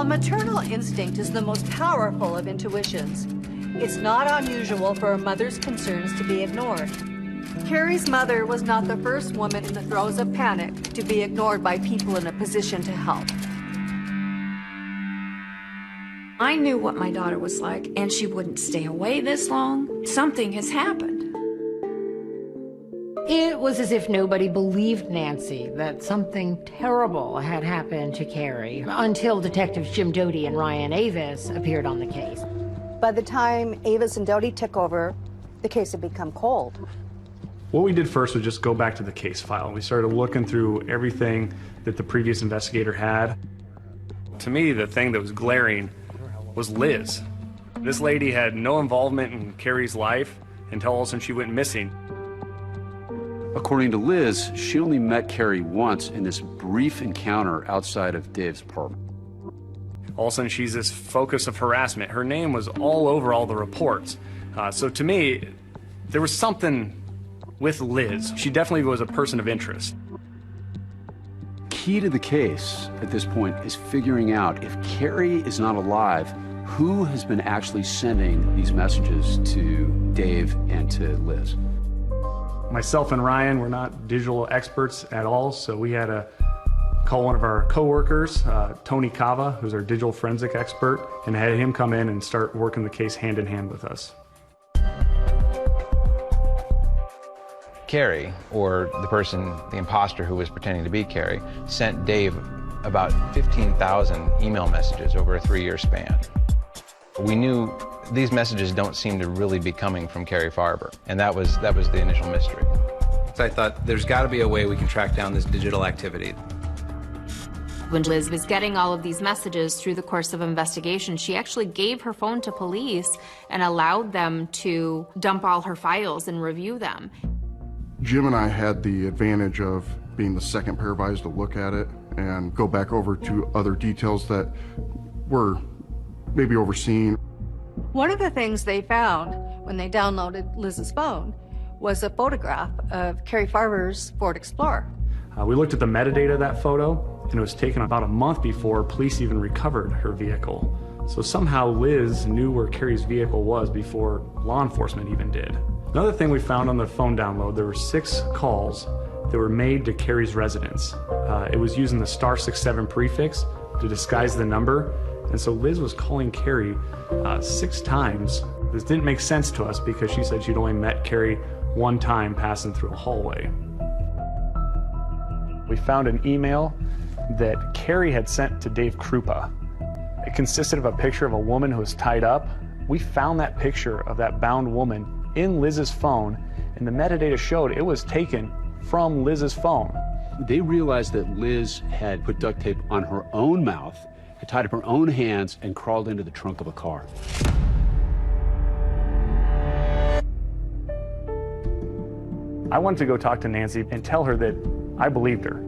maternal instinct is the most powerful of intuitions, it's not unusual for a mother's concerns to be ignored. Carrie's mother was not the first woman in the throes of panic to be ignored by people in a position to help. I knew what my daughter was like, and she wouldn't stay away this long. Something has happened. It was as if nobody believed Nancy that something terrible had happened to Carrie until Detectives Jim Doty and Ryan Avis appeared on the case. By the time Avis and Doty took over, the case had become cold. What we did first was just go back to the case file. We started looking through everything that the previous investigator had. To me, the thing that was glaring was Liz. This lady had no involvement in Carrie's life until all of a sudden she went missing. According to Liz, she only met Carrie once in this brief encounter outside of Dave's apartment. All of a sudden she's this focus of harassment. Her name was all over all the reports. So to me, there was something with Liz. She definitely was a person of interest. Key to the case at this point is figuring out if Carrie is not alive, who has been actually sending these messages to Dave and to Liz. Myself and Ryan were not digital experts at all, so we had to call one of our coworkers, Tony Cava, who's our digital forensic expert, and had him come in and start working the case hand in hand with us. Carrie, or the person, the imposter who was pretending to be Carrie, sent Dave about 15,000 email messages over a 3-year span. We knew these messages don't seem to really be coming from Carrie Farber, and that was the initial mystery. So I thought there's got to be a way we can track down this digital activity. When Liz was getting all of these messages through the course of investigation, she actually gave her phone to police and allowed them to dump all her files and review them. Jim and I had the advantage of being the second pair of eyes to look at it and go back over to other details that were maybe overseen. One of the things they found when they downloaded Liz's phone was a photograph of Carrie Farber's Ford Explorer. We looked at the metadata of that photo, and it was taken about a month before police even recovered her vehicle. So somehow Liz knew where Carrie's vehicle was before law enforcement even did. Another thing we found on the phone download, there were 6 calls that were made to Carrie's residence. It was using the *67 prefix to disguise the number, and so Liz was calling Carrie 6 times. This didn't make sense to us because she said she'd only met Carrie one time passing through a hallway. We found an email that Carrie had sent to Dave Krupa. It consisted of a picture of a woman who was tied up. We found that picture of that bound woman in Liz's phone, and the metadata showed it was taken from Liz's phone. They realized that Liz had put duct tape on her own mouth, had tied up her own hands, and crawled into the trunk of a car. I wanted to go talk to Nancy and tell her that I believed her.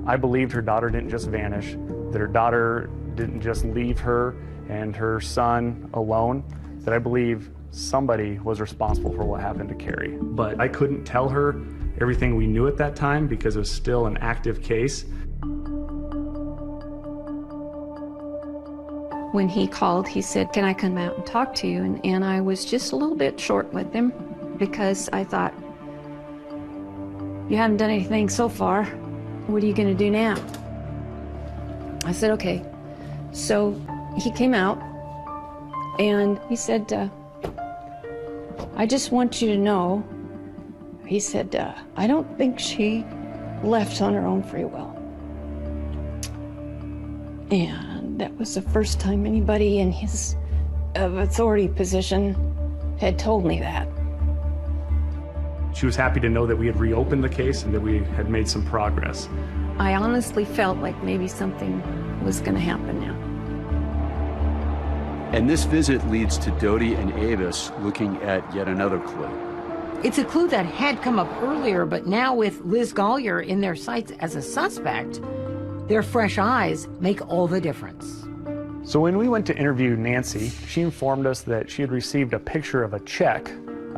I believed her daughter didn't just vanish, that her daughter didn't just leave her and her son alone, that I believe somebody was responsible for what happened to Carrie. But I couldn't tell her everything we knew at that time because it was still an active case. When he called, he said, "Can I come out and talk to you?" And I was just a little bit short with him because I thought, you haven't done anything so far. What are you going to do now? I said, okay. So he came out and he said, I just want you to know, he said, I don't think she left on her own free will. And that was the first time anybody in his authority position had told me that. She was happy to know that we had reopened the case and that we had made some progress. I honestly felt like maybe something was going to happen now. And this visit leads to Doty and Avis looking at yet another clue. It's a clue that had come up earlier, but now with Liz Gollier in their sights as a suspect, their fresh eyes make all the difference. So when we went to interview Nancy, she informed us that she had received a picture of a check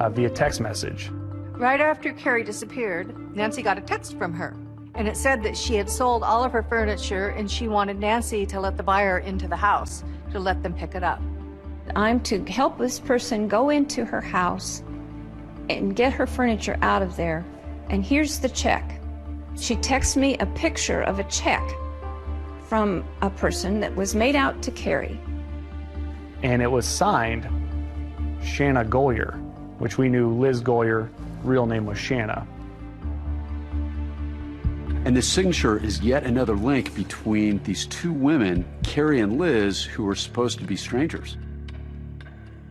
via text message. Right after Carrie disappeared, Nancy got a text from her. And it said that she had sold all of her furniture and she wanted Nancy to let the buyer into the house, to let them pick it up. I'm to help this person go into her house and get her furniture out of there. And here's the check. She texts me a picture of a check from a person that was made out to Carrie. And it was signed Shanna Golyer, which we knew Liz Golyer, real name was Shanna. And this signature is yet another link between these two women, Carrie and Liz, who were supposed to be strangers.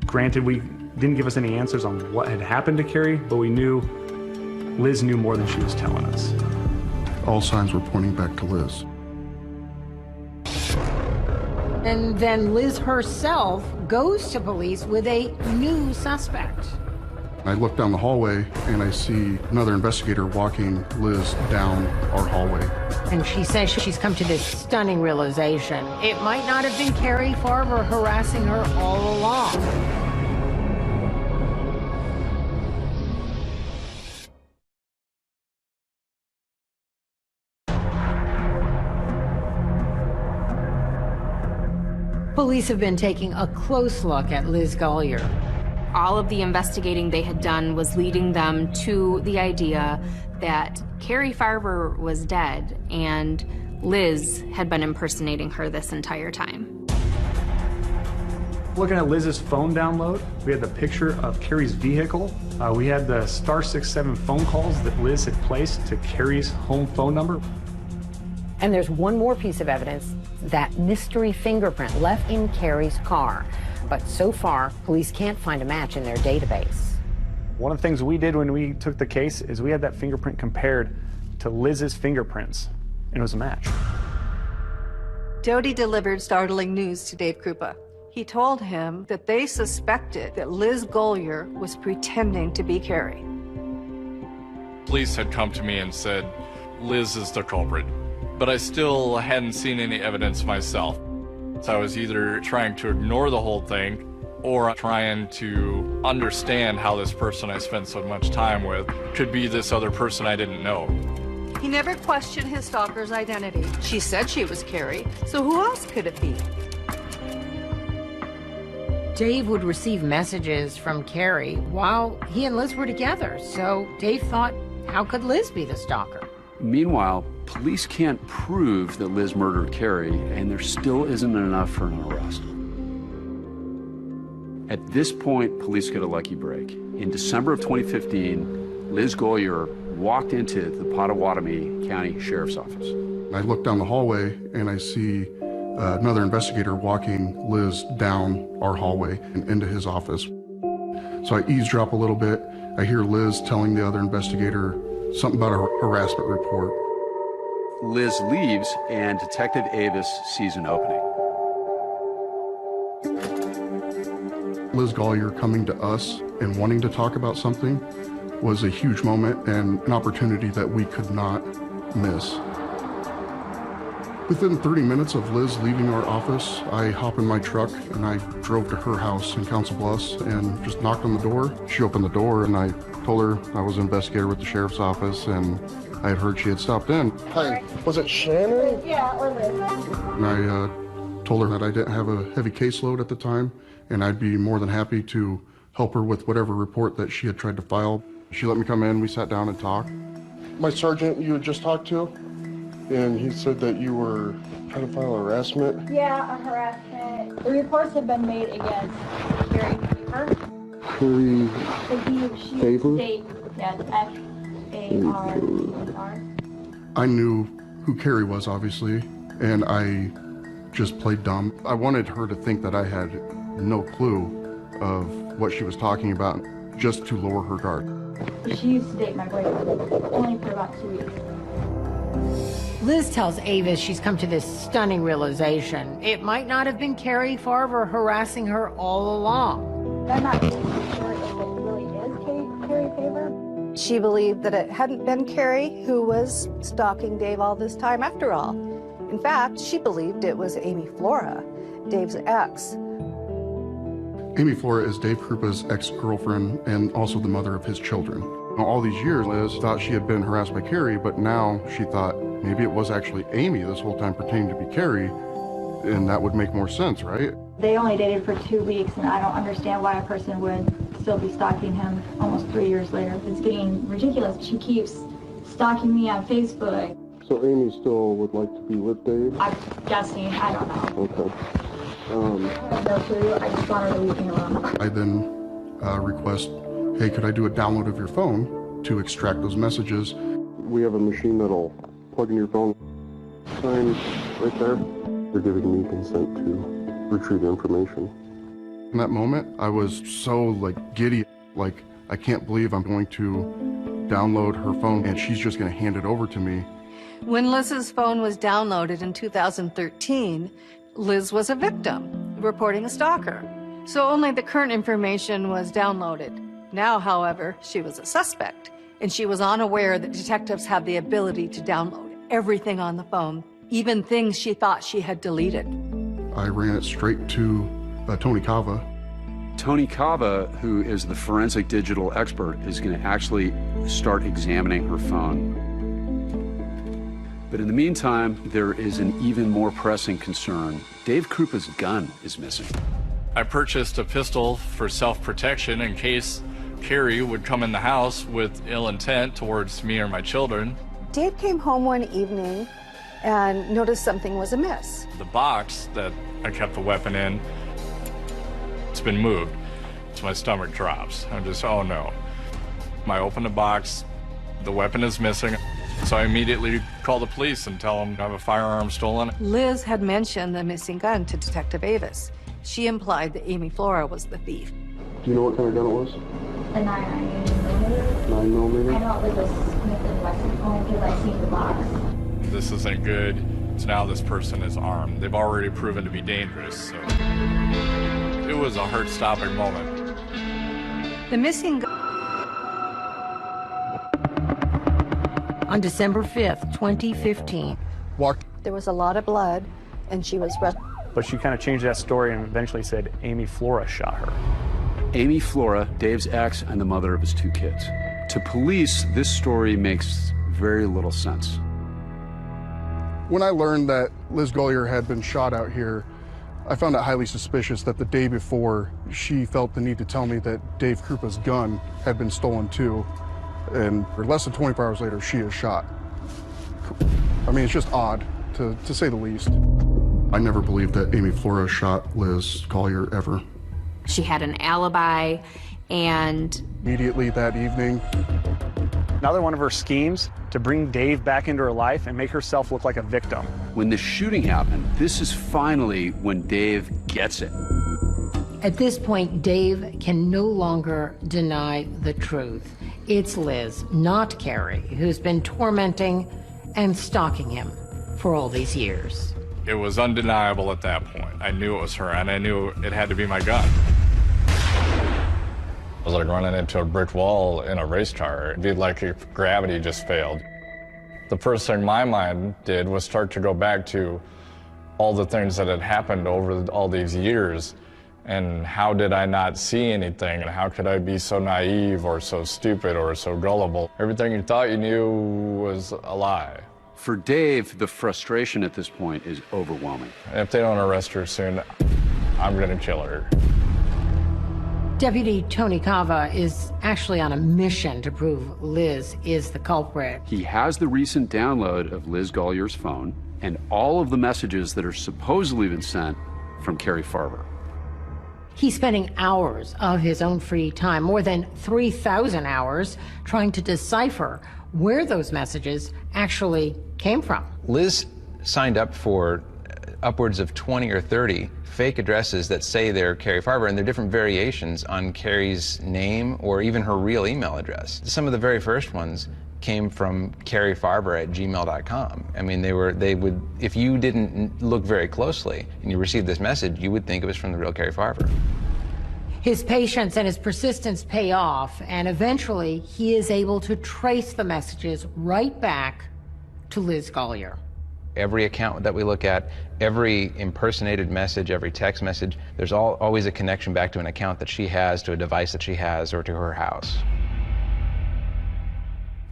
Granted, we didn't give us any answers on what had happened to Carrie, but we knew Liz knew more than she was telling us. All signs were pointing back to Liz. And then Liz herself goes to police with a new suspect. I look down the hallway and I see another investigator walking Liz down our hallway. And she says she's come to this stunning realization. It might not have been Carrie Farver harassing her all along. Police have been taking a close look at Liz Golyer. All of the investigating they had done was leading them to the idea that Carrie Farver was dead and Liz had been impersonating her this entire time. Looking at Liz's phone download, we had the picture of Carrie's vehicle. We had the *67 phone calls that Liz had placed to Carrie's home phone number. And there's one more piece of evidence, that mystery fingerprint left in Carrie's car. But so far, police can't find a match in their database. One of the things we did when we took the case is we had that fingerprint compared to Liz's fingerprints, and it was a match. Doty delivered startling news to Dave Krupa. He told him that they suspected that Liz Golyer was pretending to be Carrie. Police had come to me and said, Liz is the culprit. But I still hadn't seen any evidence myself. So I was either trying to ignore the whole thing or trying to understand how this person I spent so much time with could be this other person I didn't know. He never questioned his stalker's identity. She said she was Carrie, so who else could it be? Dave would receive messages from Carrie while he and Liz were together. So Dave thought, how could Liz be the stalker? Meanwhile, police can't prove that Liz murdered Carrie, and there still isn't enough for an arrest. At this point, police get a lucky break. In December of 2015, Liz Golyer walked into the Pottawatomie County Sheriff's Office. I look down the hallway and I see another investigator walking Liz down our hallway and into his office. So I eavesdrop a little bit. I hear Liz telling the other investigator something about a harassment report. Liz leaves and Detective Avis sees an opening. Liz Golyer coming to us and wanting to talk about something was a huge moment and an opportunity that we could not miss. Within 30 minutes of Liz leaving our office, I hop in my truck and I drove to her house in Council Bluffs and just knocked on the door. She opened the door and I told her I was an investigator with the sheriff's office and I had heard she had stopped in. Hi, was it Shannon? Yeah, or Liz. And I told her that I didn't have a heavy caseload at the time and I'd be more than happy to help her with whatever report that she had tried to file. She let me come in, we sat down and talked. My sergeant you had just talked to, and he said that you were trying to file harassment. Yeah, a harassment. The reports have been made against Carrie Favor. Carrie Favor? Yes, F-A-R-E-R. I knew who Carrie was, obviously, and I just played dumb. I wanted her to think that I had no clue of what she was talking about, just to lower her guard. She used to date my boyfriend, only for about 2 weeks. Liz tells Avis she's come to this stunning realization. It might not have been Carrie Farver harassing her all along. I'm not really sure if it really is Carrie Favor. She believed that it hadn't been Carrie who was stalking Dave all this time after all. In fact, she believed it was Amy Flora, Dave's ex. Amy Flora is Dave Krupa's ex-girlfriend and also the mother of his children. All these years, Liz thought she had been harassed by Carrie, but now she thought maybe it was actually Amy this whole time pretending to be Carrie, and that would make more sense, right? They only dated for 2 weeks, and I don't understand why a person would still be stalking him almost 3 years later. It's getting ridiculous. She keeps stalking me on Facebook. So Amy still would like to be with Dave? I'm guessing. I don't know. Okay. I have no clue. I just want her to leave me alone. I then request, hey, could I do a download of your phone to extract those messages? We have a machine that'll plug in your phone. Sign right there. You're giving me consent to retrieve information. In that moment, I was so giddy, I can't believe I'm going to download her phone and she's just going to hand it over to me. When Liz's phone was downloaded in 2013, Liz was a victim, reporting a stalker. So only the current information was downloaded. Now, however, she was a suspect, and she was unaware that detectives have the ability to download everything on the phone, even things she thought she had deleted. I ran it straight to Tony Cava. Tony Cava, who is the forensic digital expert, is going to actually start examining her phone. But in the meantime, there is an even more pressing concern. Dave Krupa's gun is missing. I purchased a pistol for self-protection in case Carrie would come in the house with ill intent towards me or my children. Dave came home one evening and noticed something was amiss. The box that I kept the weapon in, it's been moved. So my stomach drops. I'm just, oh no. I open the box, the weapon is missing. So I immediately call the police and tell them I have a firearm stolen. Liz had mentioned the missing gun to Detective Avis. She implied that Amy Flora was the thief. Do you know what kind of gun it was? A 9mm. 9mm? I know it was a Smith & Wesson only because I seen the box. This isn't good. So now this person is armed. They've already proven to be dangerous. So it was a heart-stopping moment. The missing gun. On December 5th, 2015. There was a lot of blood, and she was rushed. But she kind of changed that story and eventually said Amy Flora shot her. Amy Flora, Dave's ex, and the mother of his 2 kids. To police, this story makes very little sense. When I learned that Liz Gollier had been shot out here, I found it highly suspicious that the day before, she felt the need to tell me that Dave Krupa's gun had been stolen too. And less than 24 hours later, she is shot. I mean, it's just odd, to say the least. I never believed that Amy Flora shot Liz Gollier ever. She had an alibi, and Immediately that evening, Another one of her schemes to bring Dave back into her life and make herself look like a victim. When the shooting happened, this is finally when Dave gets it. At this point, Dave can no longer deny the truth. It's Liz, not Carrie, who's been tormenting and stalking him for all these years. It was undeniable at that point. I knew it was her, and I knew it had to be my gun. It was like running into a brick wall in a race car. It'd be like if gravity just failed. The first thing my mind did was start to go back to all the things that had happened over all these years, and how did I not see anything, and how could I be so naive or so stupid or so gullible? Everything you thought you knew was a lie. For Dave, the frustration at this point is overwhelming. If they don't arrest her soon, I'm gonna kill her. Deputy Tony Cava is actually on a mission to prove Liz is the culprit. He has the recent download of Liz Gollier's phone and all of the messages that are supposedly been sent from Carrie Farber. He's spending hours of his own free time, more than 3,000 hours, trying to decipher where those messages actually came from. Liz signed up for upwards of 20 or 30 fake addresses that say they're Carrie Farber, and they're different variations on Carrie's name or even her real email address. Some of the very first ones came from carriefarber@gmail.com. I mean, they would, if you didn't look very closely and you received this message, you would think it was from the real Carrie Farber. His patience and his persistence pay off, and eventually he is able to trace the messages right back to Liz Gollier. Every account that we look at, every impersonated message, every text message, there's always a connection back to an account that she has, to a device that she has, or to her house.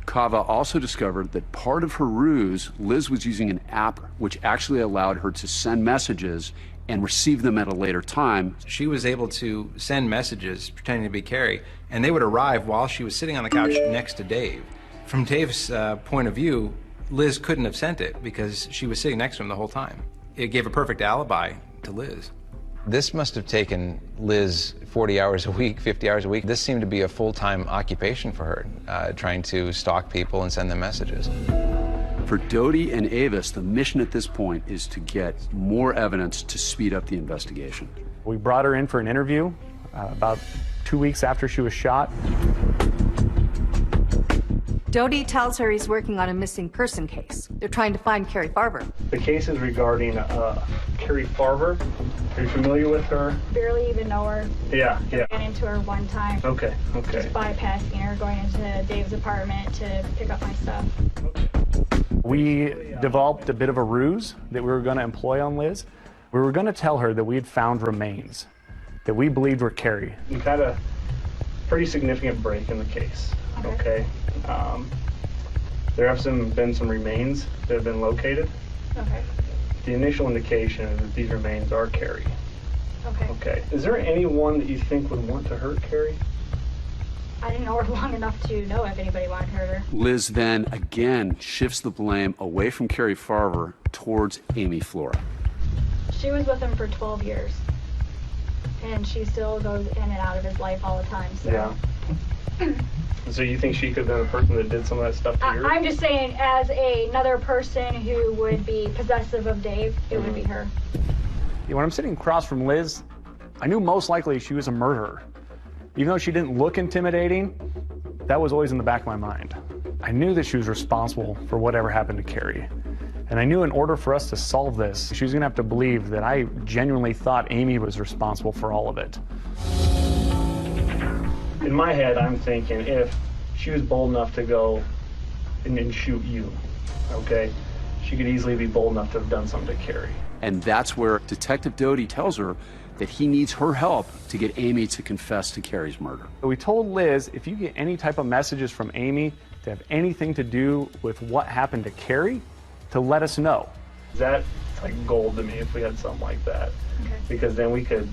Kava also discovered that part of her ruse, Liz was using an app which actually allowed her to send messages and receive them at a later time. She was able to send messages pretending to be Carrie, and they would arrive while she was sitting on the couch next to Dave. From Dave's point of view, Liz couldn't have sent it because she was sitting next to him the whole time. It gave a perfect alibi to Liz. This must have taken Liz 40 hours a week, 50 hours a week. This seemed to be a full-time occupation for her, trying to stalk people and send them messages. For Doty and Avis, the mission at this point is to get more evidence to speed up the investigation. We brought her in for an interview about 2 weeks after she was shot. Doty tells her he's working on a missing person case. They're trying to find Carrie Farver. The case is regarding Carrie Farver. Are you familiar with her? Barely even know her. Yeah. I ran into her one time. Okay. Just bypassing her, going into Dave's apartment to pick up my stuff. We developed a bit of a ruse that we were going to employ on Liz. We were going to tell her that we had found remains that we believed were Carrie. We had a pretty significant break in the case. Okay. There have been some remains that have been located. Okay. The initial indication is that these remains are Carrie. Okay. Is there anyone that you think would want to hurt Carrie? I didn't know her long enough to know if anybody wanted to hurt her. Liz then again shifts the blame away from Carrie Farver towards Amy Flora. She was with him for 12 years, and she still goes in and out of his life all the time. So. Yeah. So you think she could have been the person that did some of that stuff to you? I'm just saying, as another person who would be possessive of Dave, it would be her. When I'm sitting across from Liz, I knew most likely she was a murderer. Even though she didn't look intimidating, that was always in the back of my mind. I knew that she was responsible for whatever happened to Carrie. And I knew in order for us to solve this, she was gonna have to believe that I genuinely thought Amy was responsible for all of it. In my head, I'm thinking if she was bold enough to go and shoot you, okay, she could easily be bold enough to have done something to Carrie. And that's where Detective Doty tells her that he needs her help to get Amy to confess to Carrie's murder. We told Liz, if you get any type of messages from Amy to have anything to do with what happened to Carrie, to let us know. That's like gold to me if we had something like that, because then we could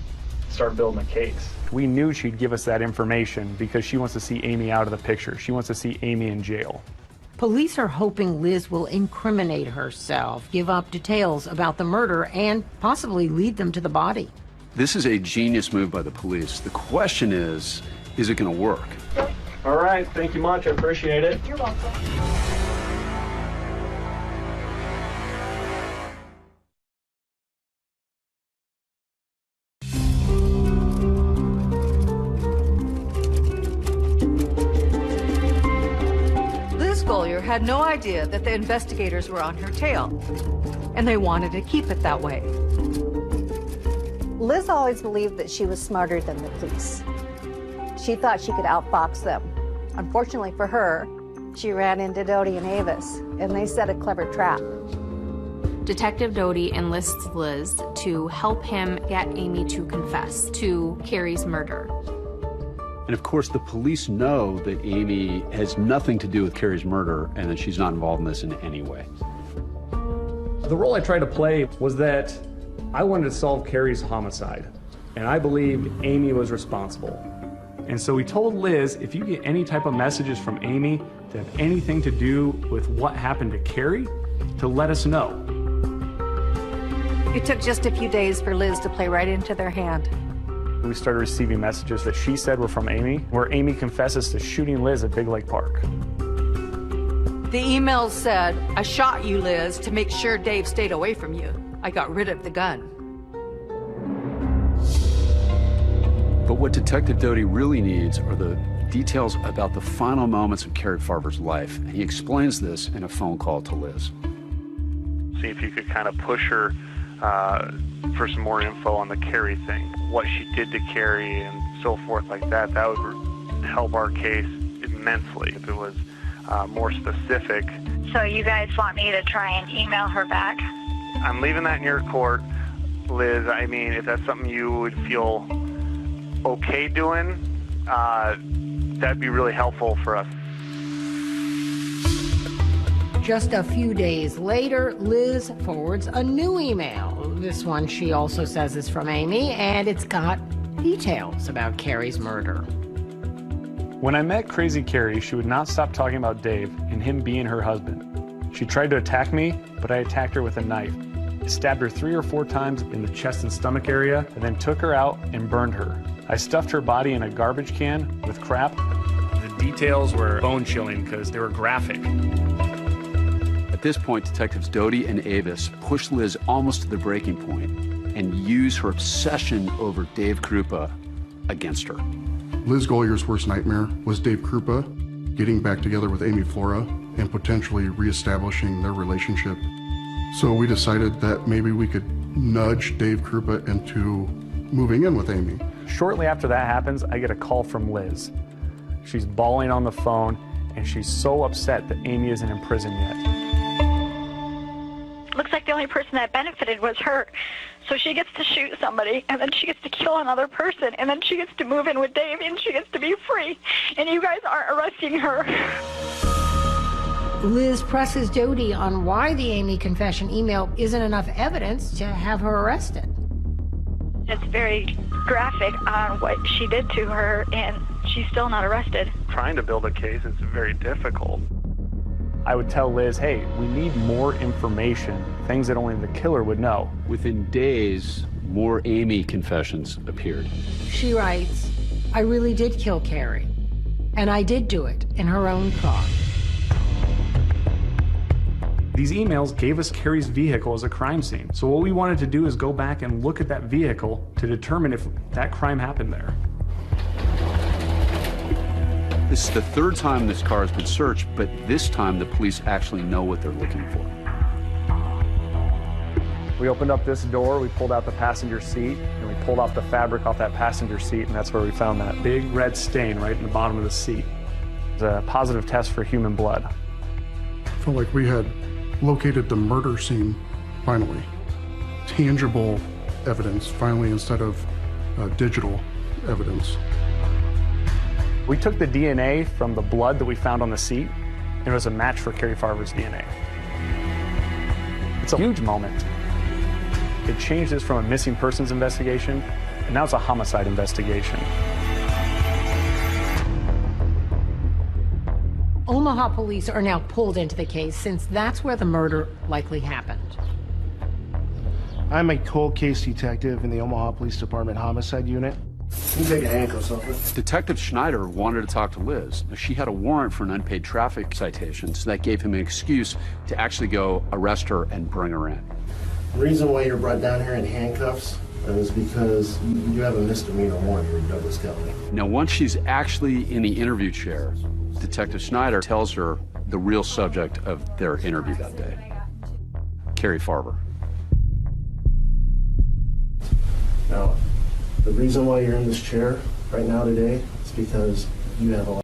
start building a case. We knew she'd give us that information because she wants to see Amy out of the picture. She wants to see Amy in jail. Police are hoping Liz will incriminate herself, give up details about the murder, and possibly lead them to the body. This is a genius move by the police. The question is it going to work? All right, thank you much. I appreciate it. You're welcome. Had no idea that the investigators were on her tail, and they wanted to keep it that way. Liz always believed that she was smarter than the police. She thought she could outfox them. Unfortunately for her, she ran into Doty and Avis, and they set a clever trap. Detective Doty enlists Liz to help him get Amy to confess to Carrie's murder. And of course, the police know that Amy has nothing to do with Carrie's murder and that she's not involved in this in any way. The role I tried to play was that I wanted to solve Carrie's homicide, and I believed Amy was responsible. And so we told Liz, if you get any type of messages from Amy to have anything to do with what happened to Carrie, to let us know. It took just a few days for Liz to play right into their hand. We started receiving messages that she said were from Amy, where Amy confesses to shooting Liz at Big Lake Park. The emails said, "I shot you, Liz, to make sure Dave stayed away from you. I got rid of the gun." But what Detective Doty really needs are the details about the final moments of Carrie Farver's life. And he explains this in a phone call to Liz. See if you could kind of push her for some more info on the Carrie thing, what she did to Carrie and so forth like that. That would help our case immensely if it was more specific. So you guys want me to try and email her back? I'm leaving that in your court, Liz. I mean, if that's something you would feel okay doing, that'd be really helpful for us. Just a few days later, Liz forwards a new email. This one she also says is from Amy, and it's got details about Carrie's murder. When I met Crazy Carrie, she would not stop talking about Dave and him being her husband. She tried to attack me, but I attacked her with a knife. I stabbed her 3 or 4 times in the chest and stomach area, and then took her out and burned her. I stuffed her body in a garbage can with crap. The details were bone-chilling because they were graphic. At this point, Detectives Doty and Avis push Liz almost to the breaking point and use her obsession over Dave Krupa against her. Liz Golyer's worst nightmare was Dave Krupa getting back together with Amy Flora and potentially reestablishing their relationship. So we decided that maybe we could nudge Dave Krupa into moving in with Amy. Shortly after that happens, I get a call from Liz. She's bawling on the phone, and she's so upset that Amy isn't in prison yet. Looks like the only person that benefited was her. So she gets to shoot somebody, and then she gets to kill another person, and then she gets to move in with Dave, and she gets to be free. And you guys aren't arresting her. Liz presses Doty on why the Amy confession email isn't enough evidence to have her arrested. It's very graphic on what she did to her, and she's still not arrested. Trying to build a case is very difficult. I would tell Liz, hey, we need more information, things that only the killer would know. Within days, more Amy confessions appeared. She writes, I really did kill Carrie, and I did do it in her own car. These emails gave us Carrie's vehicle as a crime scene. So what we wanted to do is go back and look at that vehicle to determine if that crime happened there. This is the 3rd time this car has been searched, but this time the police actually know what they're looking for. We opened up this door, we pulled out the passenger seat, and we pulled off the fabric off that passenger seat, and that's where we found that big red stain right in the bottom of the seat. It's a positive test for human blood. Felt like we had located the murder scene finally. Tangible evidence finally instead of digital evidence. We took the DNA from the blood that we found on the seat, and it was a match for Carrie Farver's DNA. It's a huge moment. It changed this from a missing persons investigation, and now it's a homicide investigation. Omaha police are now pulled into the case since that's where the murder likely happened. I'm a cold case detective in the Omaha Police Department Homicide Unit. You take a handcuffs off. Detective Schneider wanted to talk to Liz. Now, she had a warrant for an unpaid traffic citation, so that gave him an excuse to actually go arrest her and bring her in. The reason why you're brought down here in handcuffs is because you have a misdemeanor warrant here in Douglas County. Now, once she's actually in the interview chair, Detective Schneider tells her the real subject of their interview that day, Carrie Farver. Now, the reason why you're in this chair right now today is because you have a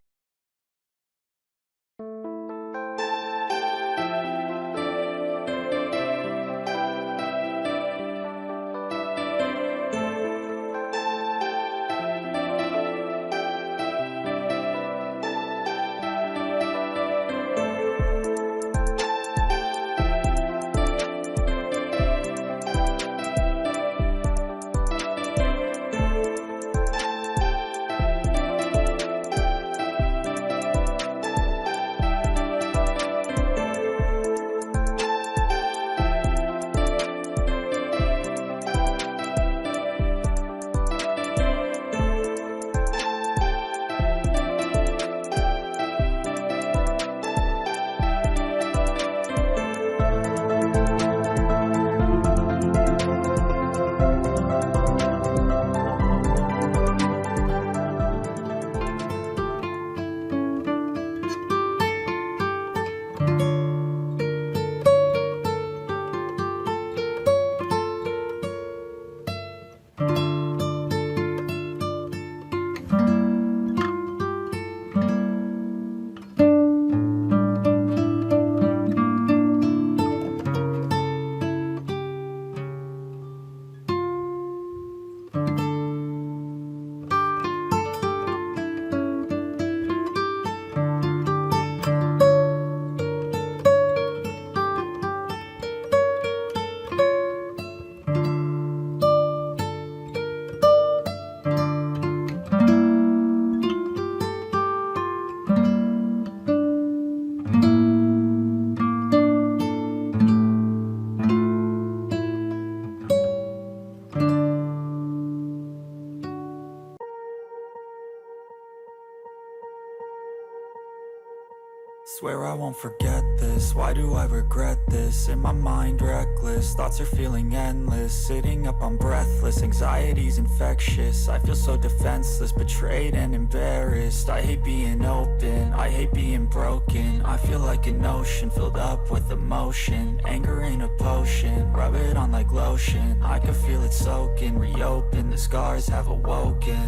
Swear I won't forget this. Why do I regret this? In my mind reckless, thoughts are feeling endless. Sitting up, I'm breathless, anxiety's infectious. I feel so defenseless, betrayed and embarrassed. I hate being open, I hate being broken. I feel like an ocean filled up with emotion. Anger ain't a potion, rub it on like lotion. I can feel it soaking, reopen, the scars have awoken.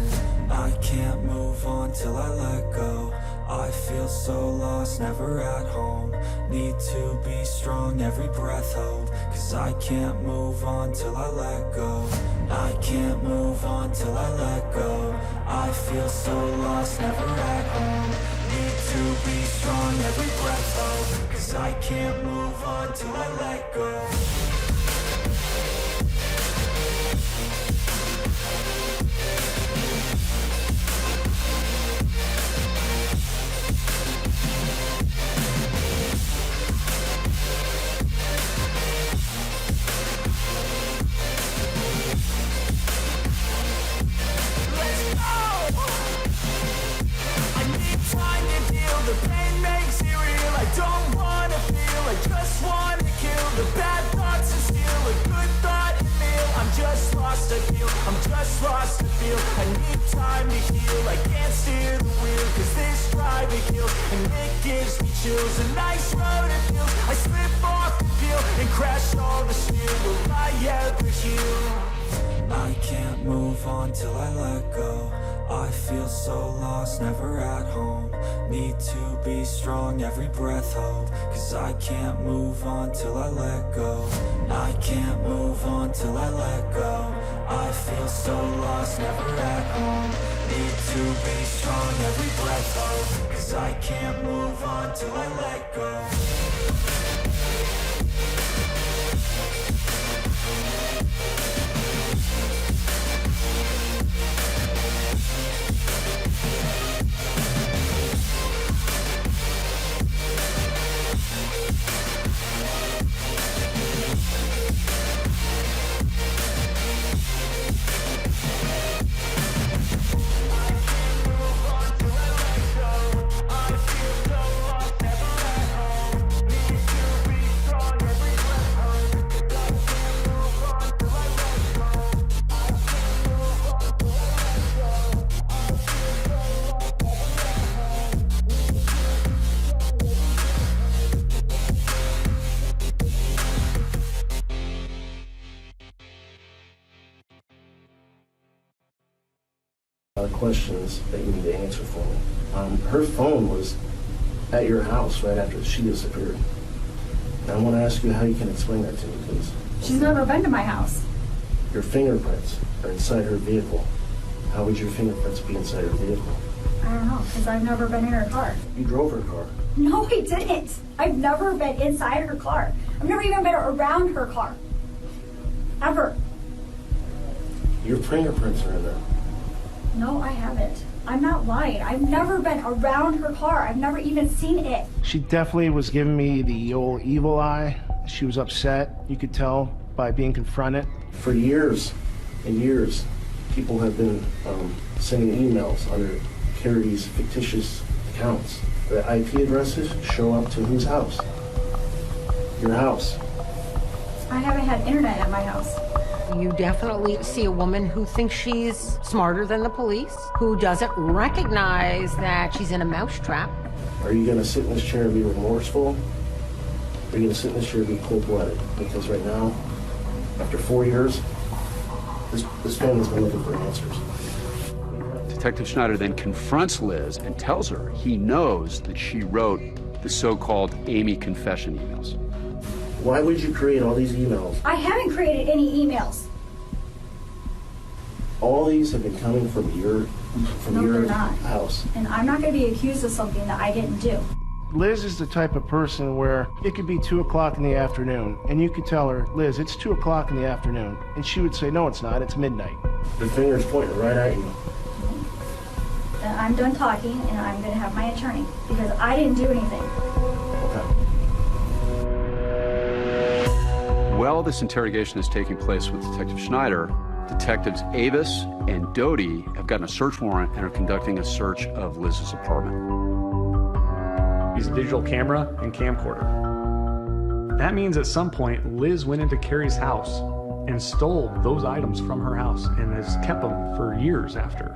I can't move on till I let go. I feel so lost, never at home. Need to be strong, every breath hold. Cause I can't move on till I let go. I can't move on till I let go. I feel so lost, never at home. Need to be strong, every breath hold. Cause I can't move on till I let go. The pain makes it real. I don't wanna feel, I just wanna kill. The bad thoughts are still a good thought and feel. I'm just lost, I feel, I'm just lost to feel. I need time to heal, I can't steer the wheel. Cause this drive it kills, and it gives me chills. A nice road it feels, I slip off the peel and crash all the steel. Will I ever heal? I can't move on till I let go. I feel so lost, never at home. Need to be strong, every breath hold. Cause I can't move on till I let go. I can't move on till I let go. I feel so lost, never at home. Need to be strong, every breath hold. Cause I can't move on till I let go. Questions that you need to answer for me. Her phone was at your house right after she disappeared. And I want to ask you how you can explain that to me, please. She's never been to my house. Your fingerprints are inside her vehicle. How would your fingerprints be inside her vehicle? I don't know, because I've never been in her car. You drove her car. No, I didn't. I've never been inside her car. I've never even been around her car. Ever. Your fingerprints are in there. No, I haven't. I'm not lying. I've never been around her car. I've never even seen it. She definitely was giving me the old evil eye. She was upset, you could tell, by being confronted. For years and years, people have been sending emails under Carrie's fictitious accounts. The IP addresses show up to whose house? Your house. I haven't had internet at my house. You definitely see a woman who thinks she's smarter than the police, who doesn't recognize that she's in a mousetrap. Are you going to sit in this chair and be remorseful? Or are you going to sit in this chair and be cold-blooded? Because right now, after 4 years, this family's been looking for answers. Detective Schneider then confronts Liz and tells her he knows that she wrote the so-called Amy confession emails. Why would you create all these emails? I haven't created any emails. All these have been coming from your house. And I'm not going to be accused of something that I didn't do. Liz is the type of person where it could be 2 o'clock in the afternoon, and you could tell her, Liz, it's 2 o'clock in the afternoon. And she would say, no, it's not, it's midnight. The finger's pointing right at you. Then I'm done talking, and I'm going to have my attorney, because I didn't do anything. While this interrogation is taking place with Detective Schneider, Detectives Avis and Doty have gotten a search warrant and are conducting a search of Liz's apartment. Carrie's digital camera and camcorder. That means at some point, Liz went into Carrie's house and stole those items from her house and has kept them for years after.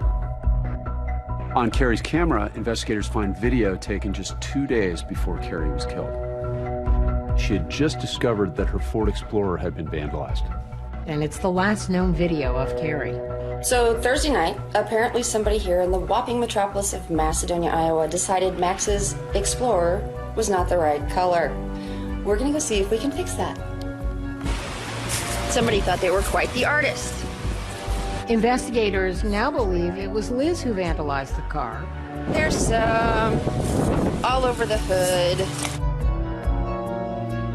On Carrie's camera, investigators find video taken just 2 days before Carrie was killed. She had just discovered that her Ford Explorer had been vandalized. And it's the last known video of Carrie. So Thursday night, apparently somebody here in the whopping metropolis of Macedonia, Iowa, decided Max's Explorer was not the right color. We're gonna go see if we can fix that. Somebody thought they were quite the artist. Investigators now believe it was Liz who vandalized the car. There's some all over the hood.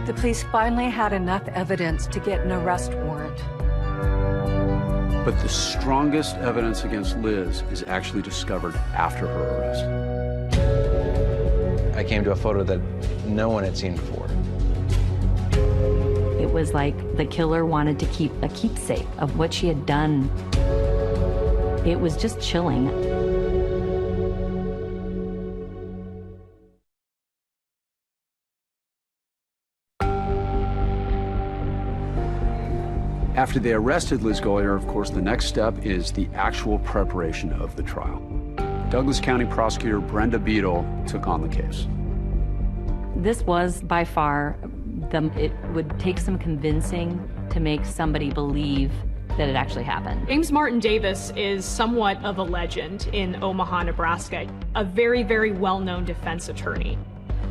The police finally had enough evidence to get an arrest warrant. But the strongest evidence against Liz is actually discovered after her arrest. I came to a photo that no one had seen before. It was like the killer wanted to keep a keepsake of what she had done. It was just chilling. After they arrested Liz Golyer, of course, the next step is the actual preparation of the trial. Douglas County prosecutor Brenda Beadle took on the case. This was by far, it would take some convincing to make somebody believe that it actually happened. James Martin Davis is somewhat of a legend in Omaha, Nebraska, a very, very well-known defense attorney.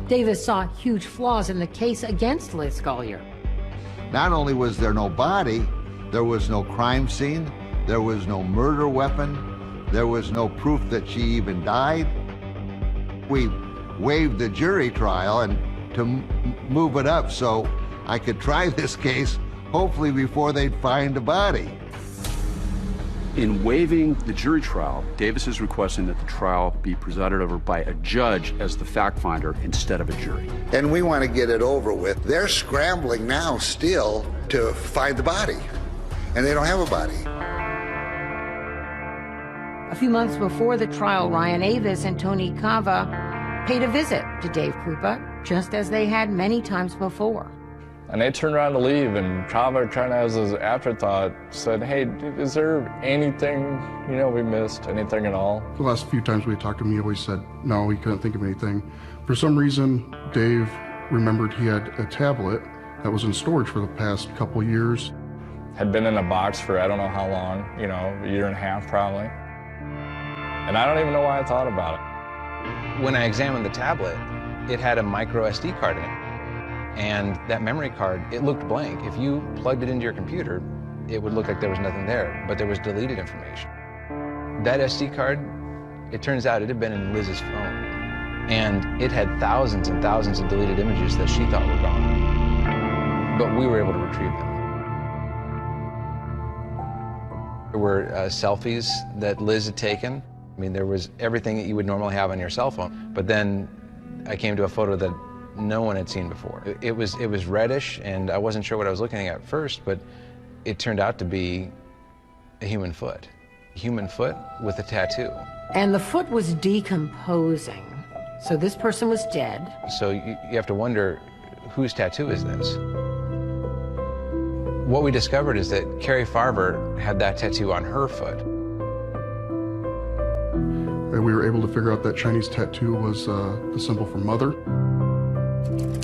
Davis saw huge flaws in the case against Liz Golyer. Not only was there no body, there was no crime scene, there was no murder weapon, there was no proof that she even died. We waived the jury trial and to move it up so I could try this case hopefully before they'd find a body. In waiving the jury trial, Davis is requesting that the trial be presided over by a judge as the fact finder instead of a jury. And we want to get it over with. They're scrambling now still to find the body, and they don't have a body. A few months before the trial, Ryan Avis and Tony Cava paid a visit to Dave Krupa, just as they had many times before. And they turned around to leave, and Cava, kind of as his afterthought, said, hey, is there anything, we missed, anything at all? The last few times we talked to him, he always said no, he couldn't think of anything. For some reason, Dave remembered he had a tablet that was in storage for the past couple years. Had been in a box for I don't know how long, a year and a half probably. And I don't even know why I thought about it. When I examined the tablet, it had a micro SD card in it. And that memory card, it looked blank. If you plugged it into your computer, it would look like there was nothing there, but there was deleted information. That SD card, it turns out it had been in Liz's phone. And it had thousands and thousands of deleted images that she thought were gone. But we were able to retrieve them. There were selfies that Liz had taken. I mean, there was everything that you would normally have on your cell phone. But then I came to a photo that no one had seen before. It was reddish, and I wasn't sure what I was looking at first, but it turned out to be a human foot. A human foot with a tattoo. And the foot was decomposing. So this person was dead. So you have to wonder, whose tattoo is this? What we discovered is that Carrie Farver had that tattoo on her foot. And we were able to figure out that Chinese tattoo was the symbol for mother.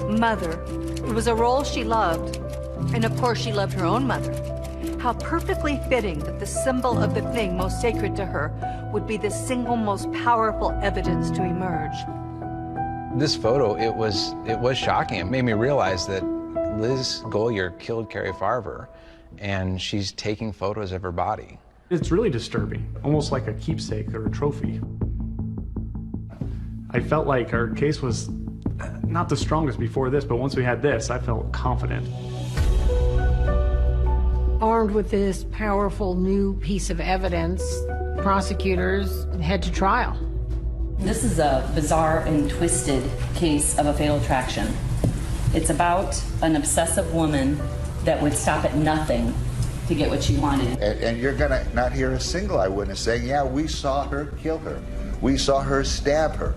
Mother. It was a role she loved. And of course, she loved her own mother. How perfectly fitting that the symbol of the thing most sacred to her would be the single most powerful evidence to emerge. This photo, it was shocking. It made me realize that Liz Golyer killed Carrie Farver, and she's taking photos of her body. It's really disturbing, almost like a keepsake or a trophy. I felt like our case was not the strongest before this, but once we had this, I felt confident. Armed with this powerful new piece of evidence, prosecutors head to trial. This is a bizarre and twisted case of a fatal attraction. It's about an obsessive woman that would stop at nothing to get what she wanted. And you're gonna not hear a single eyewitness saying, yeah, we saw her kill her. We saw her stab her.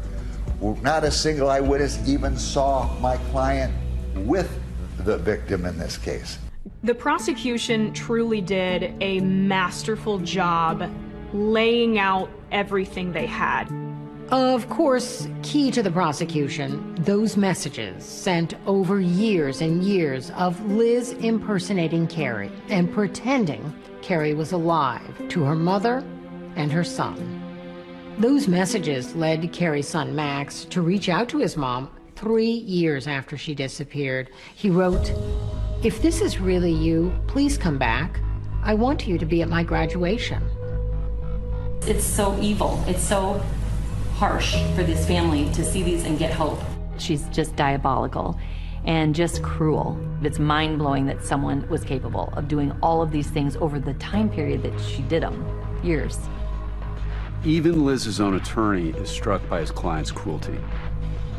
Not a single eyewitness even saw my client with the victim in this case. The prosecution truly did a masterful job laying out everything they had. Of course, key to the prosecution, those messages sent over years and years of Liz impersonating Carrie and pretending Carrie was alive to her mother and her son. Those messages led Carrie's son Max to reach out to his mom 3 years after she disappeared. He wrote, "If this is really you, please come back. I want you to be at my graduation." It's so evil. It's so harsh for this family to see these and get hope. She's just diabolical and just cruel. It's mind-blowing that someone was capable of doing all of these things over the time period that she did them, years. Even Liz's own attorney is struck by his client's cruelty.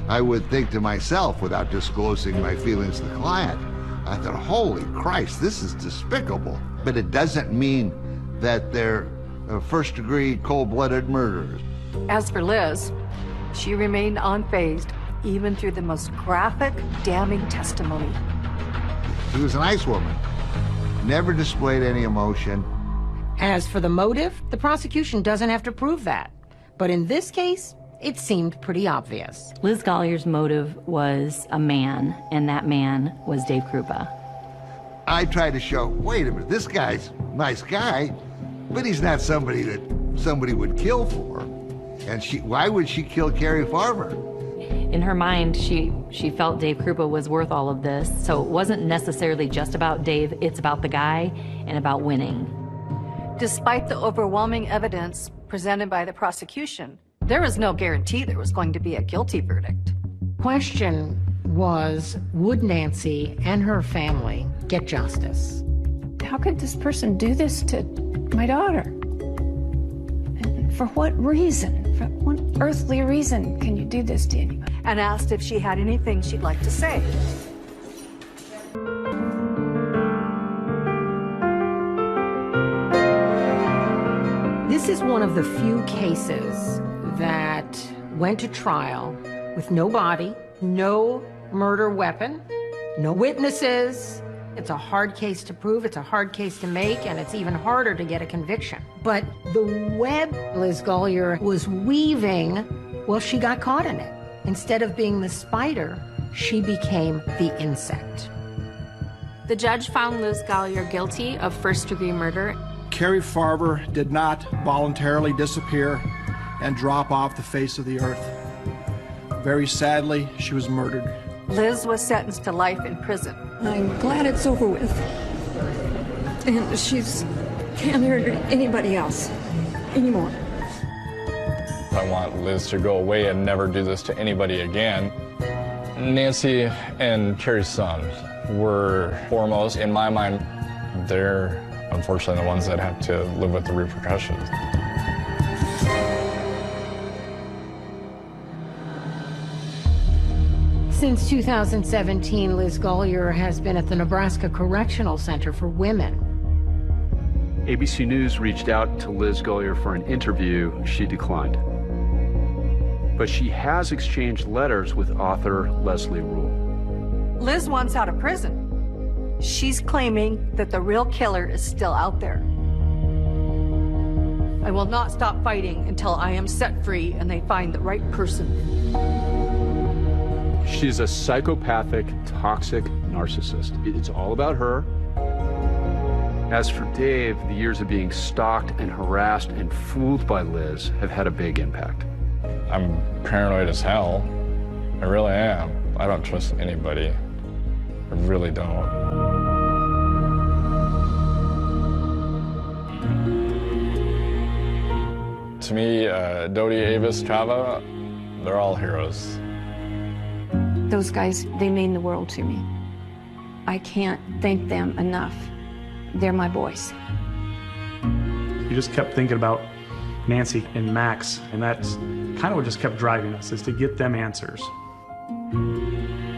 I would think to myself, without disclosing my feelings to the client, I thought, holy Christ, this is despicable. But it doesn't mean that they're first-degree cold-blooded murderers. As for Liz, she remained unfazed even through the most graphic, damning testimony. She was a nice woman, never displayed any emotion. As for the motive, the prosecution doesn't have to prove that. But in this case, it seemed pretty obvious. Liz Golyer's motive was a man, and that man was Dave Krupa. I tried to show, wait a minute, this guy's a nice guy, but he's not somebody that somebody would kill for. And why would she kill Carrie Farver? In her mind, she felt Dave Krupa was worth all of this, so it wasn't necessarily just about Dave, it's about the guy and about winning. Despite the overwhelming evidence presented by the prosecution, there was no guarantee there was going to be a guilty verdict. Question was, would Nancy and her family get justice? How could this person do this to my daughter? And for what reason? For what earthly reason can you do this to anybody? And asked if she had anything she'd like to say. This is one of the few cases that went to trial with no body, no murder weapon, no witnesses. It's a hard case to prove, it's a hard case to make, and it's even harder to get a conviction. But the web Liz Golyer was weaving, well, she got caught in it. Instead of being the spider, she became the insect. The judge found Liz Golyer guilty of first-degree murder. Carrie Farver did not voluntarily disappear and drop off the face of the earth. Very sadly, she was murdered. Liz was sentenced to life in prison. I'm glad it's over with. And she's can't hurt anybody else anymore. I want Liz to go away and never do this to anybody again. Nancy and Carrie's son were foremost. In my mind, they're unfortunately the ones that have to live with the repercussions. Since 2017, Liz Golyer has been at the Nebraska Correctional Center for Women. ABC News reached out to Liz Golyer for an interview. She declined. But she has exchanged letters with author Leslie Rule. Liz wants out of prison. She's claiming that the real killer is still out there. I will not stop fighting until I am set free and they find the right person. She's a psychopathic, toxic narcissist. It's all about her. As for Dave, the years of being stalked and harassed and fooled by Liz have had a big impact. I'm paranoid as hell. I really am. I don't trust anybody. I really don't. To me, Dodie, Avis, Chava, they're all heroes. Those guys, they mean the world to me. I can't thank them enough. They're my boys. You just kept thinking about Nancy and Max, and that's kind of what just kept driving us, is to get them answers.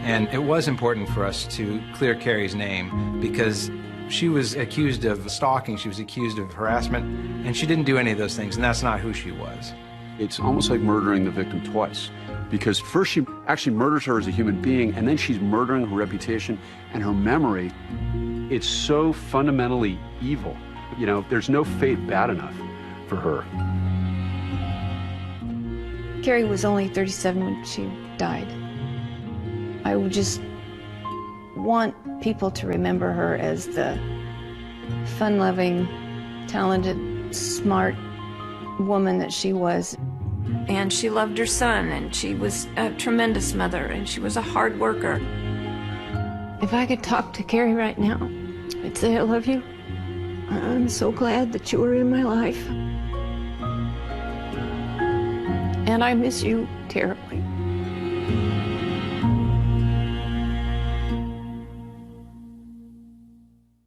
And it was important for us to clear Carrie's name because she was accused of stalking, she was accused of harassment, and she didn't do any of those things, and that's not who she was. It's almost like murdering the victim twice, because first she actually murders her as a human being, and then she's murdering her reputation and her memory. It's so fundamentally evil. You know, there's no fate bad enough for her. Carrie was only 37 when she died. I would just want people to remember her as the fun-loving, talented, smart woman that she was. And she loved her son, and she was a tremendous mother, and she was a hard worker. If I could talk to Carrie right now, I'd say I love you. I'm so glad that you were in my life. And I miss you terribly.